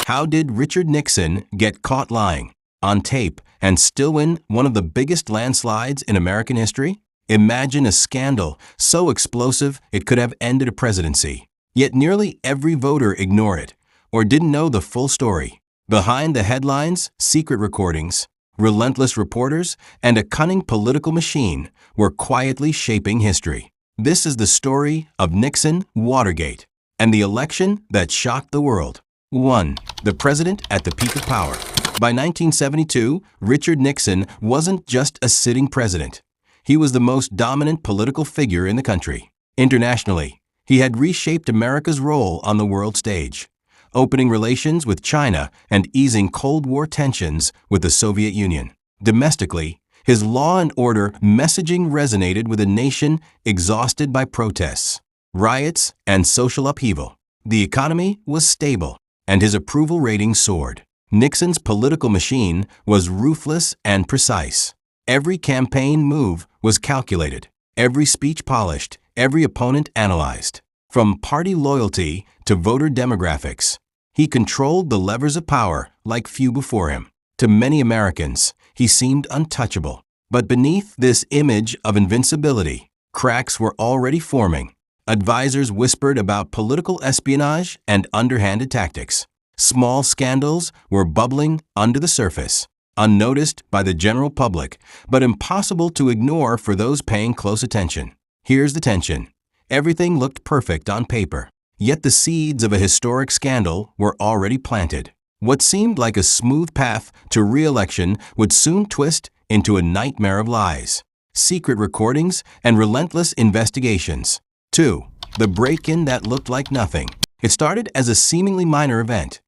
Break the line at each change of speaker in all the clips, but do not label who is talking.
How did Richard Nixon get caught lying on tape and still win one of the biggest landslides in American history? Imagine a scandal so explosive it could have ended a presidency. Yet nearly every voter ignored it or didn't know the full story. Behind the headlines, secret recordings, relentless reporters, and a cunning political machine were quietly shaping history. This is the story of Nixon, Watergate, and the election that shocked the world. 1. The president at the peak of power. By 1972, Richard Nixon wasn't just a sitting president. He was the most dominant political figure in the country. Internationally, he had reshaped America's role on the world stage, opening relations with China and easing Cold War tensions with the Soviet Union. Domestically, his law and order messaging resonated with a nation exhausted by protests, riots, and social upheaval. The economy was stable, and his approval rating soared. Nixon's political machine was ruthless and precise. Every campaign move was calculated, every speech polished, every opponent analyzed. From party loyalty to voter demographics, he controlled the levers of power like few before him. To many Americans, he seemed untouchable. But beneath this image of invincibility, cracks were already forming. Advisors whispered about political espionage and underhanded tactics. Small scandals were bubbling under the surface, unnoticed by the general public, but impossible to ignore for those paying close attention. Here's the tension. Everything looked perfect on paper, yet the seeds of a historic scandal were already planted. What seemed like a smooth path to re-election would soon twist into a nightmare of lies, secret recordings, and relentless investigations. 2. The break-in that looked like nothing. It started as a seemingly minor event,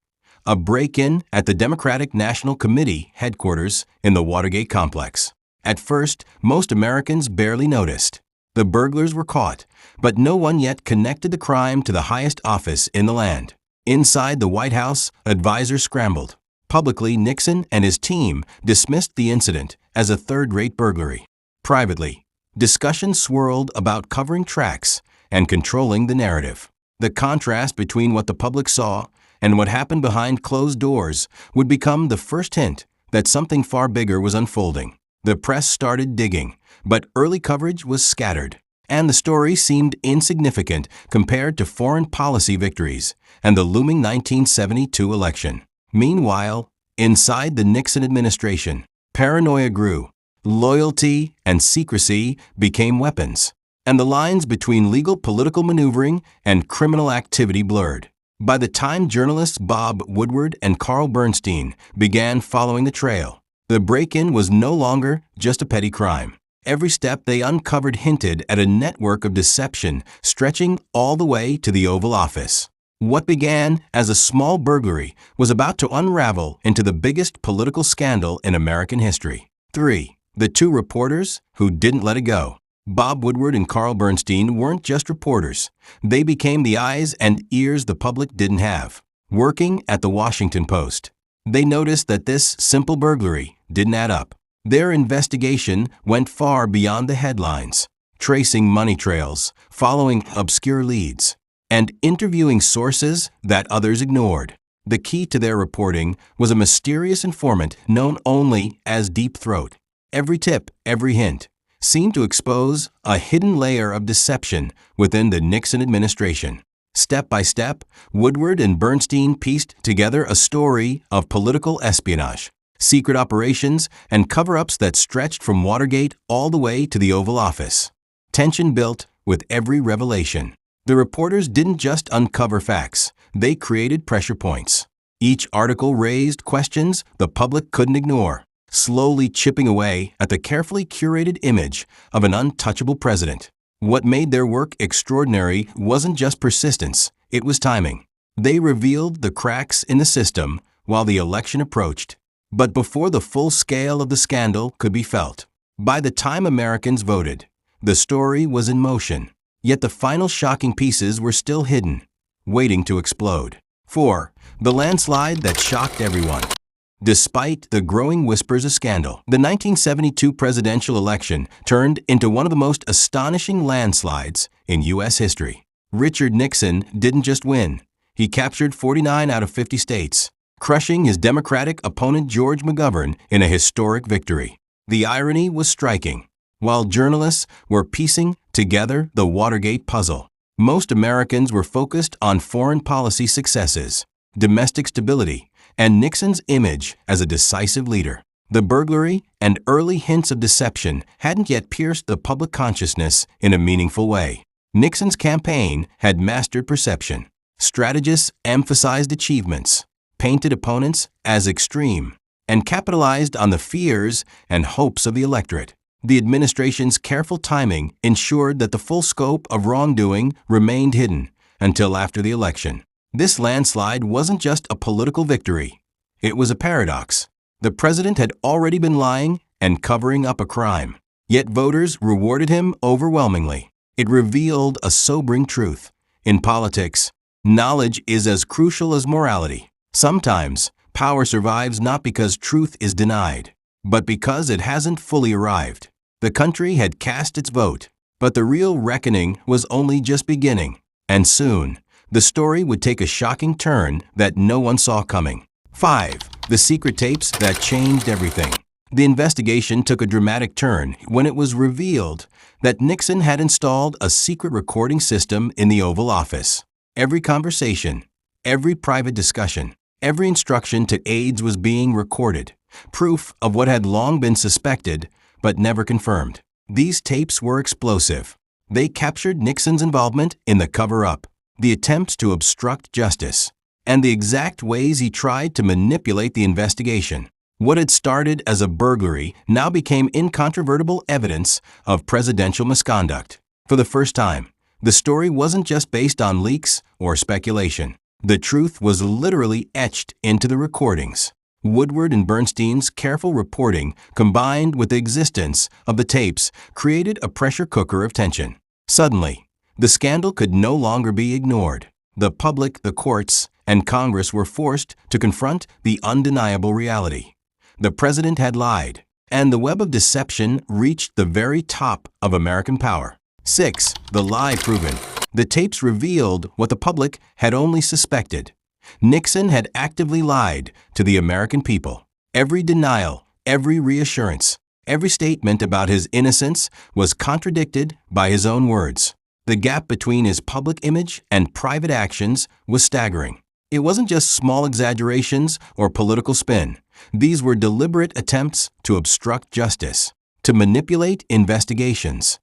a break-in at the Democratic National Committee headquarters in the Watergate complex. At first, most Americans barely noticed. The burglars were caught, but no one yet connected the crime to the highest office in the land. Inside the White House, advisors scrambled. Publicly, Nixon and his team dismissed the incident as a third-rate burglary. Privately, discussions swirled about covering tracks and controlling the narrative. The contrast between what the public saw and what happened behind closed doors would become the first hint that something far bigger was unfolding. The press started digging, but early coverage was scattered, and the story seemed insignificant compared to foreign policy victories and the looming 1972 election. Meanwhile, inside the Nixon administration, paranoia grew. Loyalty and secrecy became weapons, and the lines between legal political maneuvering and criminal activity blurred. By the time journalists Bob Woodward and Carl Bernstein began following the trail, the break-in was no longer just a petty crime. Every step they uncovered hinted at a network of deception stretching all the way to the Oval Office. What began as a small burglary was about to unravel into the biggest political scandal in American history. 3. The two reporters who didn't let it go. Bob Woodward and Carl Bernstein weren't just reporters. They became the eyes and ears the public didn't have. Working at the Washington Post, they noticed that this simple burglary didn't add up. Their investigation went far beyond the headlines, tracing money trails, following obscure leads, and interviewing sources that others ignored. The key to their reporting was a mysterious informant known only as Deep Throat. Every tip, every hint, seemed to expose a hidden layer of deception within the Nixon administration. Step by step, Woodward and Bernstein pieced together a story of political espionage, secret operations, and cover-ups that stretched from Watergate all the way to the Oval Office. Tension built with every revelation. The reporters didn't just uncover facts, they created pressure points. Each article raised questions the public couldn't ignore, slowly chipping away at the carefully curated image of an untouchable president. What made their work extraordinary wasn't just persistence, it was timing. They revealed the cracks in the system while the election approached, but before the full scale of the scandal could be felt. By the time Americans voted, the story was in motion, yet the final shocking pieces were still hidden, waiting to explode. 4. The landslide that shocked everyone. Despite the growing whispers of scandal, the 1972 presidential election turned into one of the most astonishing landslides in U.S. history. Richard Nixon didn't just win. He captured 49 out of 50 states, crushing his Democratic opponent George McGovern in a historic victory. The irony was striking. While journalists were piecing together the Watergate puzzle, most Americans were focused on foreign policy successes, domestic stability, and Nixon's image as a decisive leader. The burglary and early hints of deception hadn't yet pierced the public consciousness in a meaningful way. Nixon's campaign had mastered perception. Strategists emphasized achievements, painted opponents as extreme, and capitalized on the fears and hopes of the electorate. The administration's careful timing ensured that the full scope of wrongdoing remained hidden until after the election. This landslide wasn't just a political victory. It was a paradox. The president had already been lying and covering up a crime, yet voters rewarded him overwhelmingly. It revealed a sobering truth. In politics, knowledge is as crucial as morality. Sometimes, power survives not because truth is denied, but because it hasn't fully arrived. The country had cast its vote, but the real reckoning was only just beginning. And soon, the story would take a shocking turn that no one saw coming. 5. The secret tapes that changed everything. The investigation took a dramatic turn when it was revealed that Nixon had installed a secret recording system in the Oval Office. Every conversation, every private discussion, every instruction to aides was being recorded, proof of what had long been suspected but never confirmed. These tapes were explosive. They captured Nixon's involvement in the cover-up, the attempts to obstruct justice, and the exact ways he tried to manipulate the investigation. What had started as a burglary now became incontrovertible evidence of presidential misconduct. For the first time, the story wasn't just based on leaks or speculation. The truth was literally etched into the recordings. Woodward and Bernstein's careful reporting, combined with the existence of the tapes, created a pressure cooker of tension. Suddenly, the scandal could no longer be ignored. The public, the courts, and Congress were forced to confront the undeniable reality. The president had lied, and the web of deception reached the very top of American power. 6. The lie proven. The tapes revealed what the public had only suspected. Nixon had actively lied to the American people. Every denial, every reassurance, every statement about his innocence was contradicted by his own words. The gap between his public image and private actions was staggering. It wasn't just small exaggerations or political spin. These were deliberate attempts to obstruct justice, to manipulate investigations,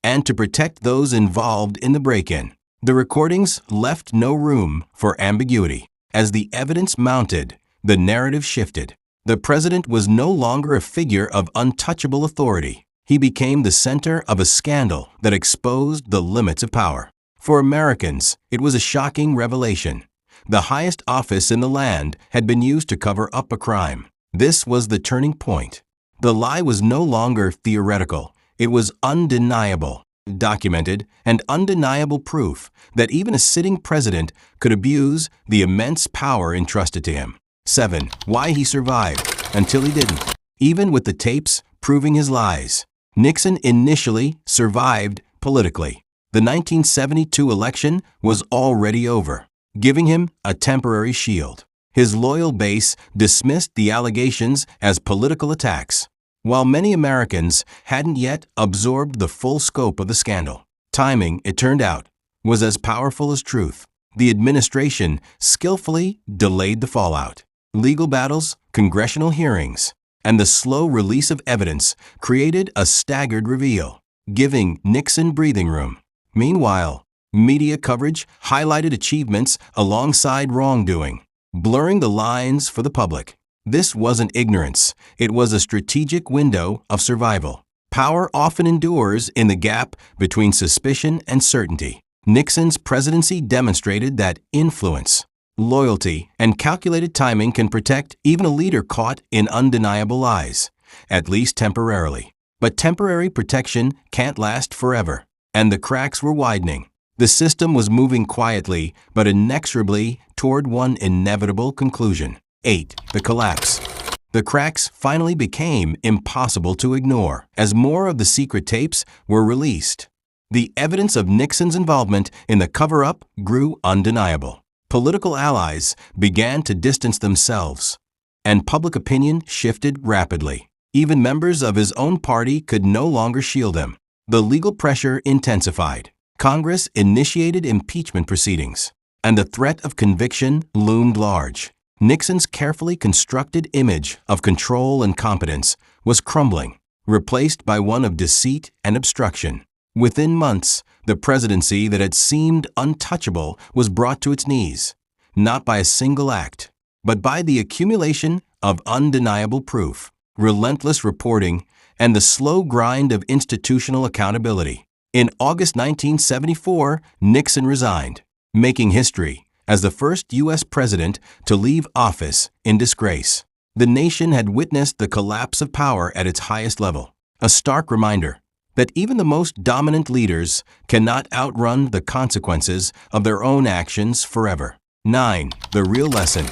and to protect those involved in the break-in. The recordings left no room for ambiguity. As the evidence mounted, the narrative shifted. The president was no longer a figure of untouchable authority. He became the center of a scandal that exposed the limits of power. For Americans, it was a shocking revelation. The highest office in the land had been used to cover up a crime. This was the turning point. The lie was no longer theoretical. It was undeniable, documented, and undeniable proof that even a sitting president could abuse the immense power entrusted to him. 7. Why he survived until he didn't. Even with the tapes proving his lies, Nixon initially survived politically. The 1972 election was already over, giving him a temporary shield. His loyal base dismissed the allegations as political attacks, while many Americans hadn't yet absorbed the full scope of the scandal. Timing, it turned out, was as powerful as truth. The administration skillfully delayed the fallout. Legal battles, congressional hearings, and the slow release of evidence created a staggered reveal, giving Nixon breathing room. Meanwhile, media coverage highlighted achievements alongside wrongdoing, blurring the lines for the public. This wasn't ignorance. It was a strategic window of survival. Power often endures in the gap between suspicion and certainty. Nixon's presidency demonstrated that influence, loyalty, and calculated timing can protect even a leader caught in undeniable lies, at least temporarily. But temporary protection can't last forever, and the cracks were widening. The system was moving quietly but inexorably toward one inevitable conclusion. 8. The collapse. The cracks finally became impossible to ignore as more of the secret tapes were released. The evidence of Nixon's involvement in the cover-up grew undeniable. political allies began to distance themselves, and public opinion shifted rapidly. Even members of his own party could no longer shield him. The legal pressure intensified. Congress initiated impeachment proceedings, and the threat of conviction loomed large. Nixon's carefully constructed image of control and competence was crumbling, replaced by one of deceit and obstruction. Within months, the presidency that had seemed untouchable was brought to its knees, not by a single act, but by the accumulation of undeniable proof, relentless reporting, and the slow grind of institutional accountability. In August 1974, Nixon resigned, making history as the first U.S. president to leave office in disgrace. The nation had witnessed the collapse of power at its highest level, a stark reminder that even the most dominant leaders cannot outrun the consequences of their own actions forever. 9. The real lesson.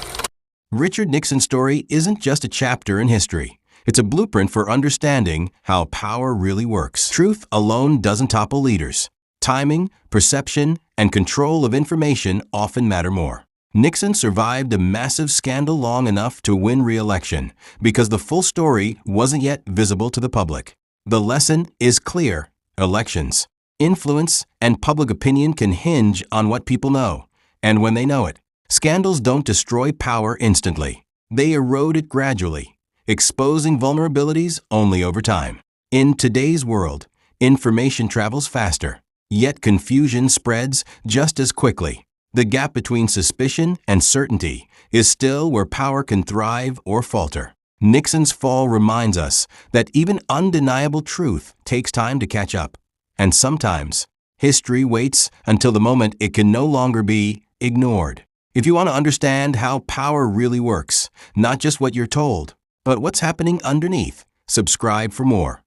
Richard Nixon's story isn't just a chapter in history. It's a blueprint for understanding how power really works. Truth alone doesn't topple leaders. Timing, perception, and control of information often matter more. Nixon survived a massive scandal long enough to win re-election because the full story wasn't yet visible to the public. The lesson is clear. Elections, influence, and public opinion can hinge on what people know, and when they know it. Scandals don't destroy power instantly. They erode it gradually, exposing vulnerabilities only over time. In today's world, information travels faster, yet confusion spreads just as quickly. The gap between suspicion and certainty is still where power can thrive or falter. Nixon's fall reminds us that even undeniable truth takes time to catch up, and sometimes history waits until the moment it can no longer be ignored. If you want to understand how power really works, not just what you're told, but what's happening underneath, subscribe for more.